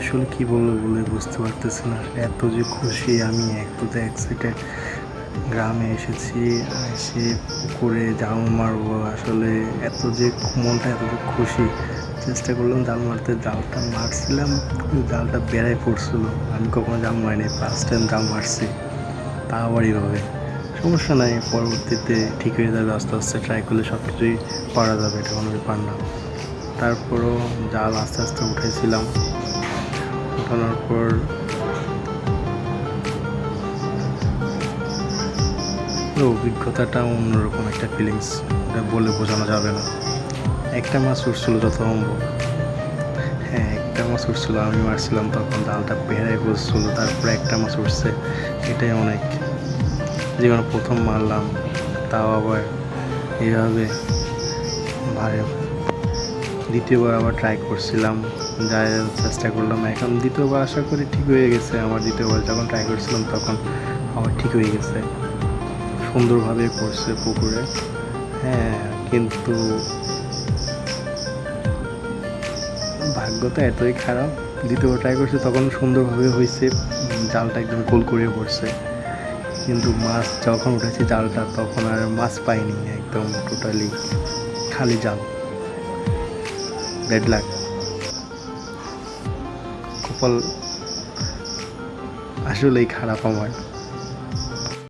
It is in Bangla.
আসলে কি বলবো বলে বুঝতে পারতেছি না। এত যে খুশি আমি, এত তো এক্সাইটেড। গ্রামে এসেছি, এসে পুকুরে জাল মারবো। আসলে এত যে মনটা এত যে খুশি, চেষ্টা করলাম জাল মারতে, জালটা মারছিলাম, জালটা বেড়ায় পড়ছিল। আমি কখনো জাল মারিনি, ফার্স্ট টাইম জাল মারছি, তা আবার এইভাবে। সমস্যা নাই, পরবর্তীতে ঠিক হয়ে যাবে, আস্তে আস্তে ট্রাই করলে সব কিছুই পারা যাবে, এটা কোনো ব্যাপার না। তারপরও জাল আস্তে আস্তে উঠেছিলাম, উঠানোর পর অভিজ্ঞতাটা অন্যরকম একটা ফিলিংস, এটা বলে বোঝানো যাবে না। একটা মাছ উঠছিল যত সম্ভব, হ্যাঁ একটা মাছ উঠছিল, আমি মারছিলাম তখন, জালটা বেড়ায় বসছিল, তারপরে একটা মাছ উঠছে, এটাই অনেক। জীবনে প্রথম মারলাম, তাও আবার এইভাবে। ভাই দ্বিতীয়বার আবার ট্রাই করছিলাম, যাই চেষ্টা করলাম, এখন দ্বিতীয়বার আশা করি ঠিক হয়ে গেছে। আমার দ্বিতীয়বার যখন ট্রাই করছিলাম তখন আমার ঠিক হয়ে গেছে, সুন্দরভাবে পড়ছে পুকুরে। হ্যাঁ, কিন্তু ভাগ্য তো এতই খারাপ, দ্বিতীয়বার ট্রাই করছে তখন সুন্দরভাবে হয়েছে, জালটা একদম গোল করে পড়ছে, কিন্তু মাছ যখন উঠেছি জালটা তখন আর মাছ পাইনি, একদম টোটালি খালি জাল। ব্যাড লাক, কপাল আসলেই খারাপ আমার।